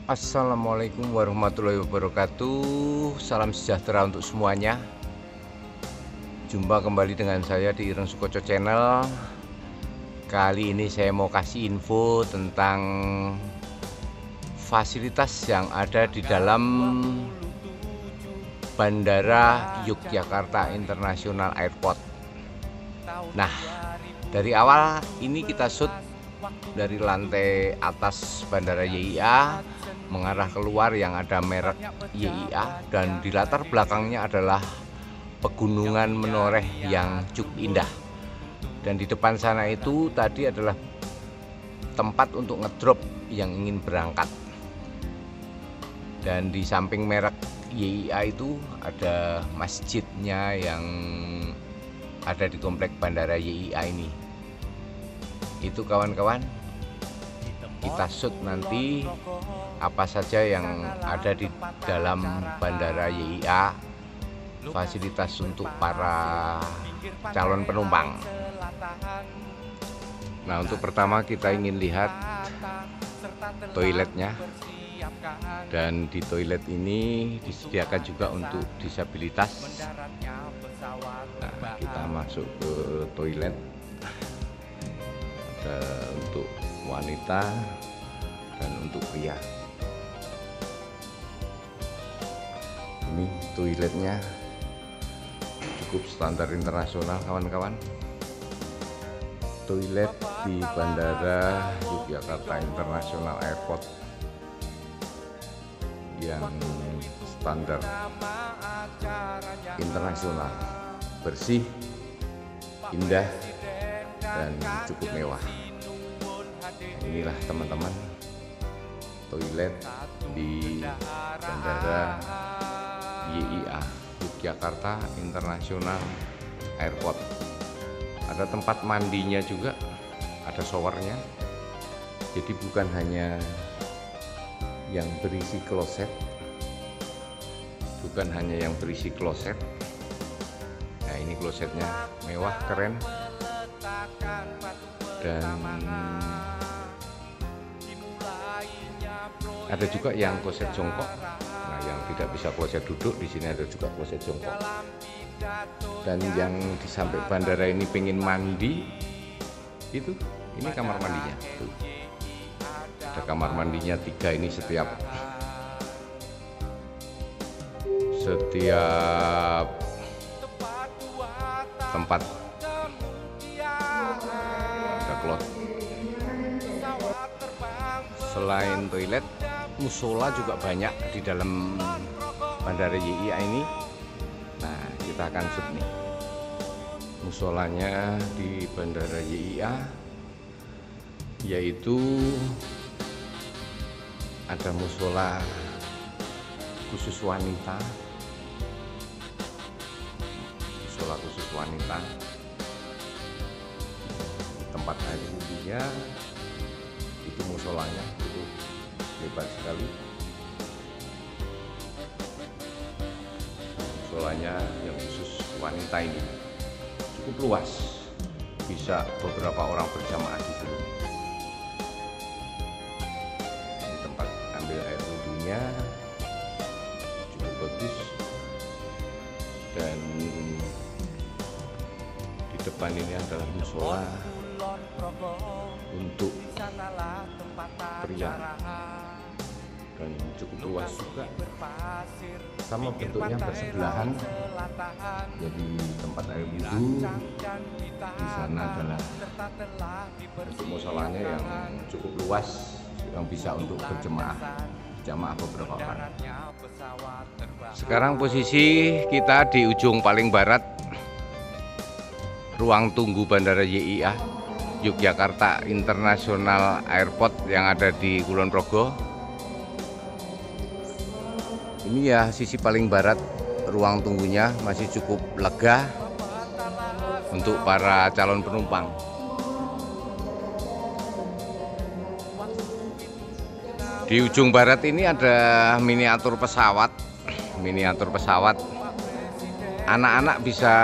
Assalamualaikum warahmatullahi wabarakatuh. Salam sejahtera untuk semuanya. Jumpa kembali dengan saya di Ireng Sukoco Channel. Kali ini saya mau kasih info tentang fasilitas yang ada di dalam Bandara Yogyakarta International Airport. Nah, dari awal ini kita shoot dari lantai atas Bandara YIA mengarah keluar yang ada merek YIA, dan di latar belakangnya adalah pegunungan menoreh yang cukup indah. Dan di depan sana itu tadi adalah tempat untuk ngedrop yang ingin berangkat. Dan di samping merek YIA itu ada masjidnya yang ada di komplek Bandara YIA ini. Itu kawan-kawan, kita shoot nanti apa saja yang ada di dalam Bandara YIA, fasilitas untuk para calon penumpang. Nah, untuk pertama kita ingin lihat toiletnya, dan di toilet ini disediakan juga untuk disabilitas. Nah, kita masuk ke toilet, ada untuk wanita dan untuk pria. Ini toiletnya cukup standar internasional kawan-kawan. Toilet di Bandara Yogyakarta International Airport yang standar internasional, bersih, indah, dan cukup mewah. Inilah teman-teman toilet di Bandara YIA Yogyakarta International Airport. Ada tempat mandinya juga, ada showernya. Jadi bukan hanya yang berisi kloset, Nah, ini klosetnya mewah, keren, dan ada juga yang kloset jongkok. Nah, yang tidak bisa kloset duduk, di sini ada juga kloset jongkok. Dan yang di samping bandara ini pengen mandi, itu ini kamar mandinya. Tuh. Ada kamar mandinya 3 ini setiap tempat. Ada closet. Selain toilet, musola juga banyak di dalam Bandara YIA ini. Nah, kita akan shoot nih musolanya di Bandara YIA, yaitu ada musola khusus wanita, tempat air wudhunya. Itu musolanya, itu hebat sekali. Musolanya yang khusus wanita ini cukup luas, bisa beberapa orang berjamaah di sini. Ini tempat ambil air wudhunya cukup bagus, dan di depan ini adalah musola untuk pria, dan cukup luas juga, sama bentuknya bersebelahan. Jadi tempat air wudhu di sana adalah untuk musolanya yang cukup luas, yang bisa untuk berjamaah beberapa orang. Sekarang posisi kita di ujung paling barat ruang tunggu Bandara YIA Yogyakarta International Airport yang ada di Kulon Progo. Ini ya sisi paling barat ruang tunggunya, masih cukup lega untuk para calon penumpang. Di ujung barat ini ada miniatur pesawat. Anak-anak bisa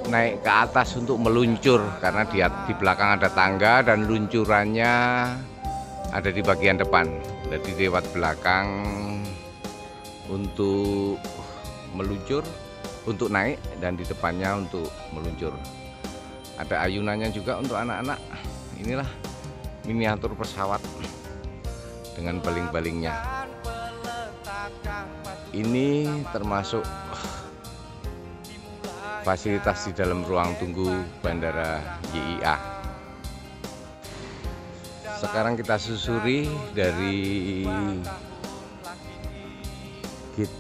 naik ke atas untuk meluncur, karena di belakang ada tangga dan luncurannya ada di bagian depan. Jadi lewat belakang untuk meluncur, untuk naik, dan di depannya untuk meluncur. Ada ayunannya juga untuk anak-anak. Inilah miniatur pesawat dengan baling-balingnya. Ini termasuk fasilitas di dalam ruang tunggu Bandara YIA. Sekarang kita susuri dari gate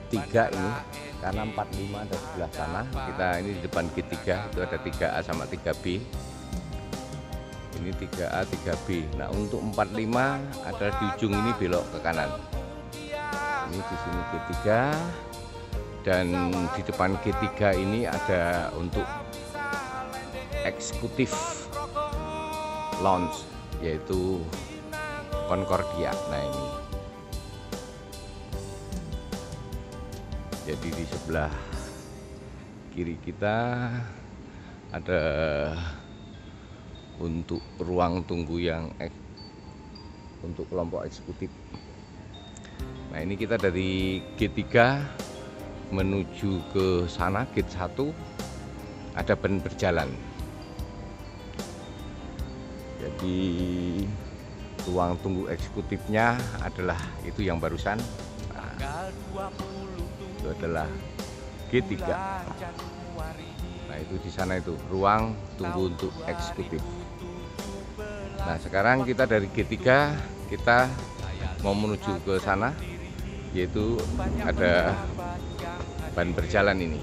3 ini, karena 45 ada sebelah sana. Kita ini di depan gate 3, itu ada 3A sama 3B. Ini 3A, 3B. Nah, untuk 45 ada di ujung ini, belok ke kanan. Ini di sini gate 3. Dan di depan G3 ini ada untuk eksekutif lounge, yaitu Concordia. Nah, ini jadi di sebelah kiri kita ada untuk ruang tunggu yang untuk kelompok eksekutif. Nah, ini kita dari G3 menuju ke sana, gate 1 ada ban berjalan. Jadi ruang tunggu eksekutifnya adalah itu yang barusan. Nah, itu adalah G3. Nah, itu di sana itu ruang tunggu untuk eksekutif. Nah, sekarang kita dari G3 kita mau menuju ke sana, yaitu ada ban berjalan ini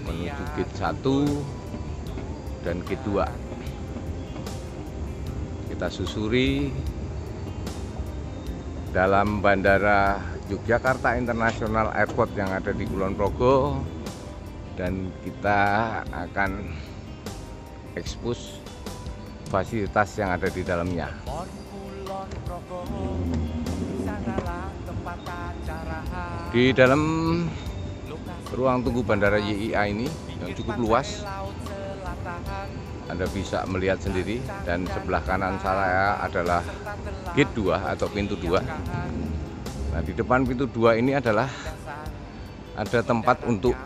menuju gate 1 dan gate 2. Kita susuri dalam Bandara Yogyakarta International Airport yang ada di Kulon Progo, dan kita akan ekspos fasilitas yang ada di dalamnya. Di dalam ruang tunggu Bandara YIA ini yang cukup luas, Anda bisa melihat sendiri, dan sebelah kanan saya adalah gate 2 atau pintu 2. Nah, di depan pintu 2 ini adalah ada tempat untuk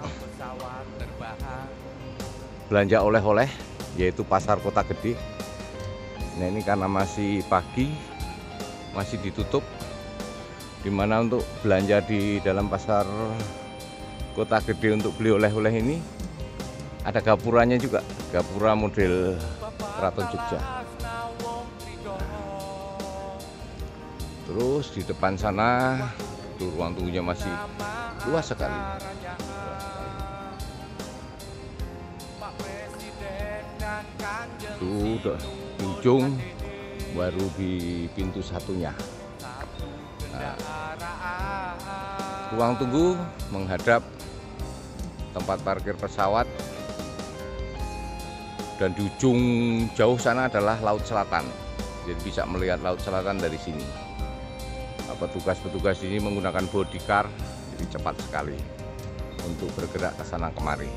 belanja oleh-oleh, yaitu pasar Kota Gede. Nah, ini karena masih pagi, masih ditutup, dimana untuk belanja di dalam pasar Kota Gede untuk beli oleh-oleh ini ada gapuranya juga, gapura model Keraton Jogja. Terus di depan sana itu ruang tunggunya masih luas sekali. Itu udah di ujung, baru di pintu satunya. Nah, ruang tunggu menghadap tempat parkir pesawat, dan di ujung jauh sana adalah Laut Selatan. Jadi bisa melihat Laut Selatan dari sini. Petugas-petugas ini menggunakan bodycar, jadi cepat sekali untuk bergerak ke sana kemari.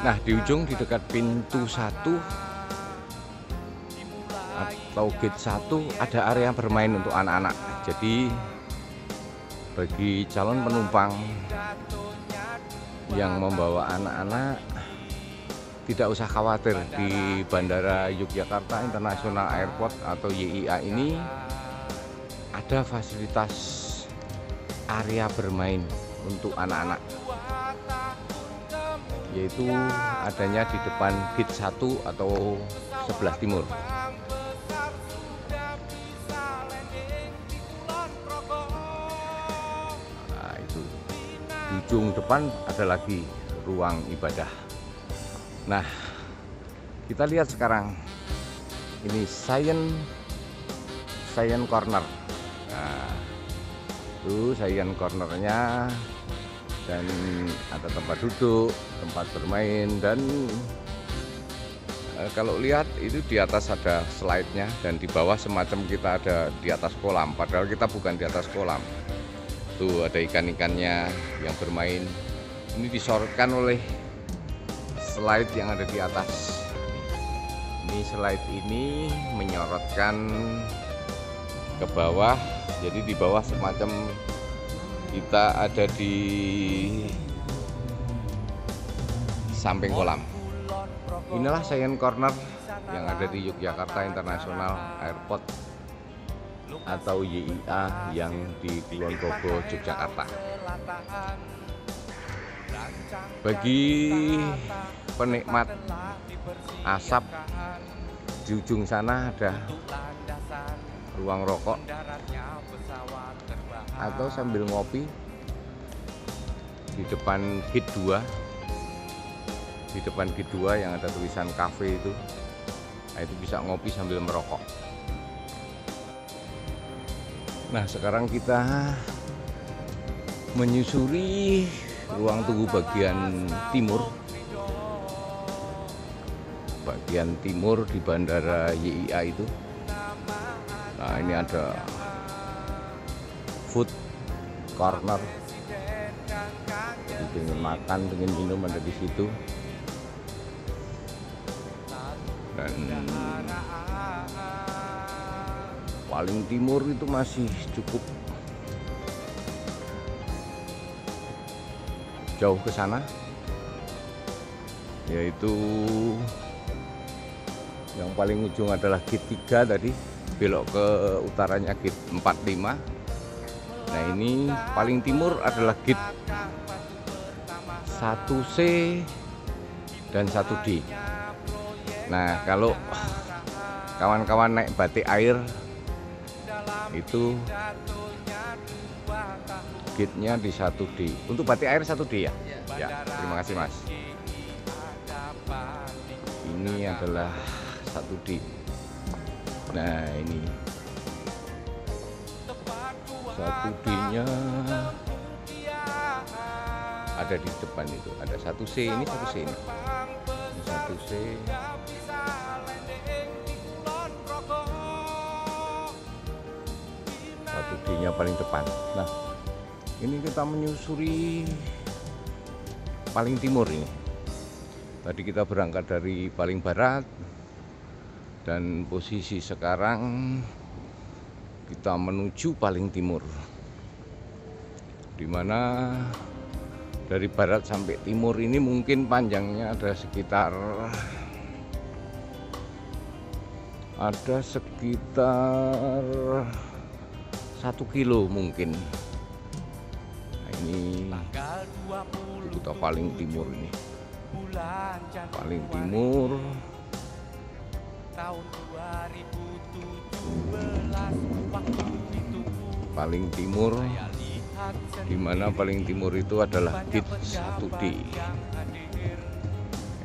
Nah, di ujung di dekat pintu 1 atau gate 1 ada area bermain untuk anak-anak. Jadi bagi calon penumpang yang membawa anak-anak tidak usah khawatir, di Bandara Yogyakarta International Airport atau YIA ini ada fasilitas area bermain untuk anak-anak, yaitu adanya di depan gate 1 atau sebelah timur. Nah, itu di ujung depan ada lagi ruang ibadah. Nah, kita lihat sekarang ini Science Corner. Nah, itu Science Cornernya, dan ada tempat duduk, tempat bermain, dan kalau lihat itu di atas ada slide-nya, dan di bawah semacam kita ada di atas kolam, padahal kita bukan di atas kolam. Tuh ada ikan-ikannya yang bermain, Ini disorotkan oleh slide yang ada di atas. Ini slide ini menyorotkan ke bawah, jadi di bawah semacam kita ada di samping kolam. Inilah Science Corner yang ada di Yogyakarta International Airport atau YIA yang di Kulon Progo, Yogyakarta. Bagi penikmat asap, di ujung sana ada ruang rokok atau sambil ngopi di depan gate 2. Di depan gate 2 yang ada tulisan cafe itu. Nah, itu bisa ngopi sambil merokok. Nah, sekarang kita menyusuri ruang tunggu bagian timur. Bagian timur di Bandara YIA itu. Nah, ini ada food corner. Jadi pengen makan, pengen minum ada di situ. Dan paling timur itu masih cukup jauh ke sana, yaitu yang paling ujung adalah gate 3 tadi, belok ke utaranya gate 45. Nah, ini paling timur adalah gate 1C dan 1D. Nah, kalau kawan-kawan naik batik air itu gate-nya di 1D. Untuk batik air 1D ya? Ya, terima kasih Mas. Ini adalah 1D. Nah, ini 1D-nya ada di depan itu. Ada 1C ini, 1C ini. 1C. 1D-nya paling depan. Nah, ini kita menyusuri paling timur ini. Tadi kita berangkat dari paling barat dan posisi sekarang kita menuju paling timur, dimana dari barat sampai timur ini mungkin panjangnya ada sekitar 1 kilo mungkin. Nah, ini kita paling timur ini. Paling timur. Paling timur, di mana paling timur itu adalah gate 1D.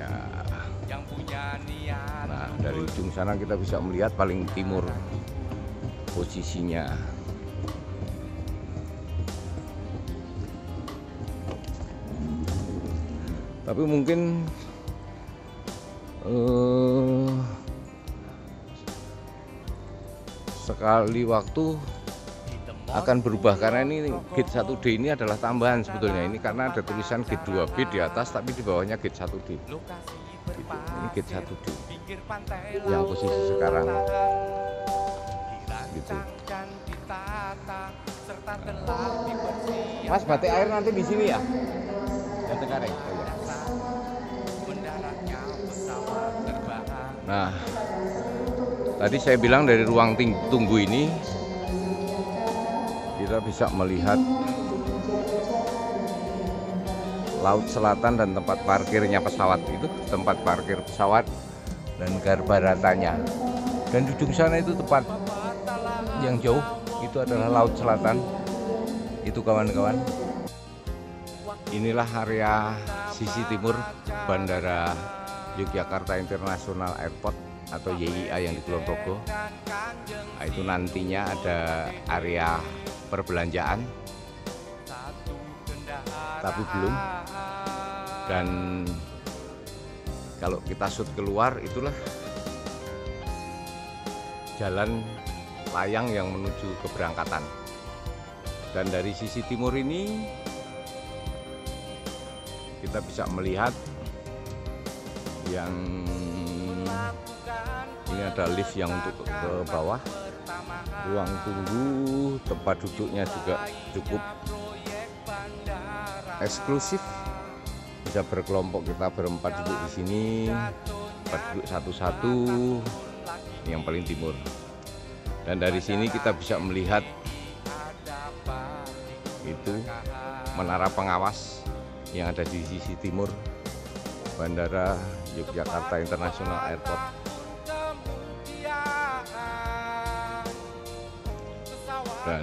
Ya. Nah, dari ujung sana kita bisa melihat paling timur posisinya. Tapi mungkin sekali waktu akan berubah, karena ini gate 1D ini adalah tambahan sebetulnya. Ini karena ada tulisan gate 2B di atas, tapi di bawahnya gate 1D. Gitu. Ini gate 1D yang posisi sekarang. Gitu. Mas, batik air nanti di sini ya? Yang Tengkareng. Oh, ya. Nah, tadi saya bilang dari ruang tunggu ini kita bisa melihat laut selatan dan tempat parkirnya pesawat itu, tempat parkir pesawat dan garbaratanya. Dan di ujung sana itu tempat yang jauh itu adalah laut selatan. Itu kawan-kawan. Inilah area sisi timur Bandara Yogyakarta International Airport atau YIA yang di Kulon Progo. Nah, itu nantinya ada area perbelanjaan, tapi belum. Dan kalau kita shoot keluar, itulah jalan layang yang menuju keberangkatan. Dan dari sisi timur ini kita bisa melihat yang ini ada lift yang untuk ke bawah. Ruang tunggu, tempat duduknya juga cukup eksklusif. Bisa berkelompok, kita berempat duduk di sini, empat duduk satu-satu, yang paling timur. Dan dari sini kita bisa melihat itu menara pengawas yang ada di sisi timur Bandara Yogyakarta International Airport. Dan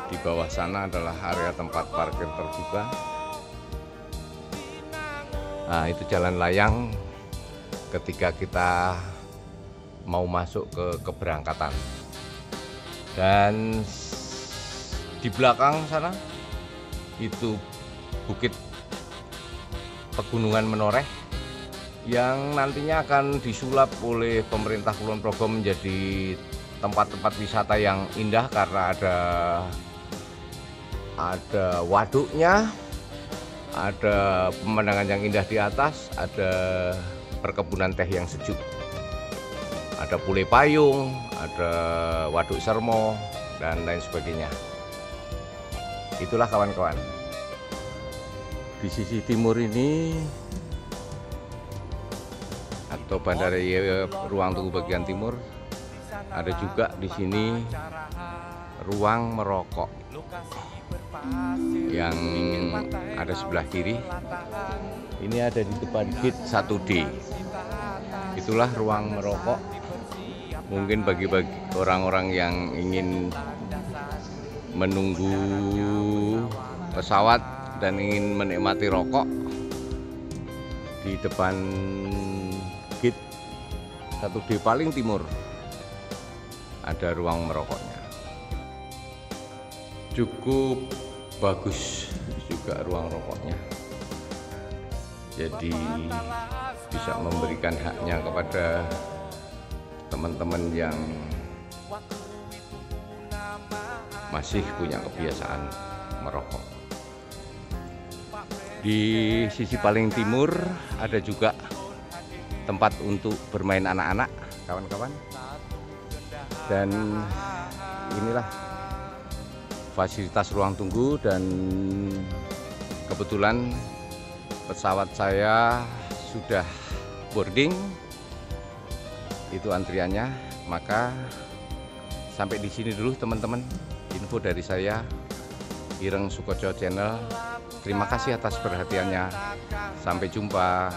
di bawah sana adalah area tempat parkir terbuka. Nah, itu jalan layang ketika kita mau masuk ke keberangkatan. Dan di belakang sana itu bukit pegunungan Menoreh yang nantinya akan disulap oleh pemerintah Kulon Progo menjadi tempat-tempat wisata yang indah karena ada waduknya, ada pemandangan yang indah di atas, ada perkebunan teh yang sejuk, ada Pule Payung, ada Waduk Sermo, dan lain sebagainya. Itulah kawan-kawan. Di sisi timur ini atau Bandara YIA ruang tunggu bagian timur, ada juga di sini ruang merokok yang ada sebelah kiri. Ini ada di depan gate 1D. Itulah ruang merokok. Mungkin bagi orang-orang yang ingin menunggu pesawat dan ingin menikmati rokok, di depan gate 1D paling timur ada ruang merokoknya. Cukup bagus juga ruang rokoknya, jadi bisa memberikan haknya kepada teman-teman yang masih punya kebiasaan merokok. Di sisi paling timur ada juga tempat untuk bermain anak-anak, kawan-kawan. Dan inilah fasilitas ruang tunggu, dan kebetulan pesawat saya sudah boarding. Itu antriannya, maka sampai di sini dulu teman-teman info dari saya, Ireng Sukoco Channel. Terima kasih atas perhatiannya. Sampai jumpa.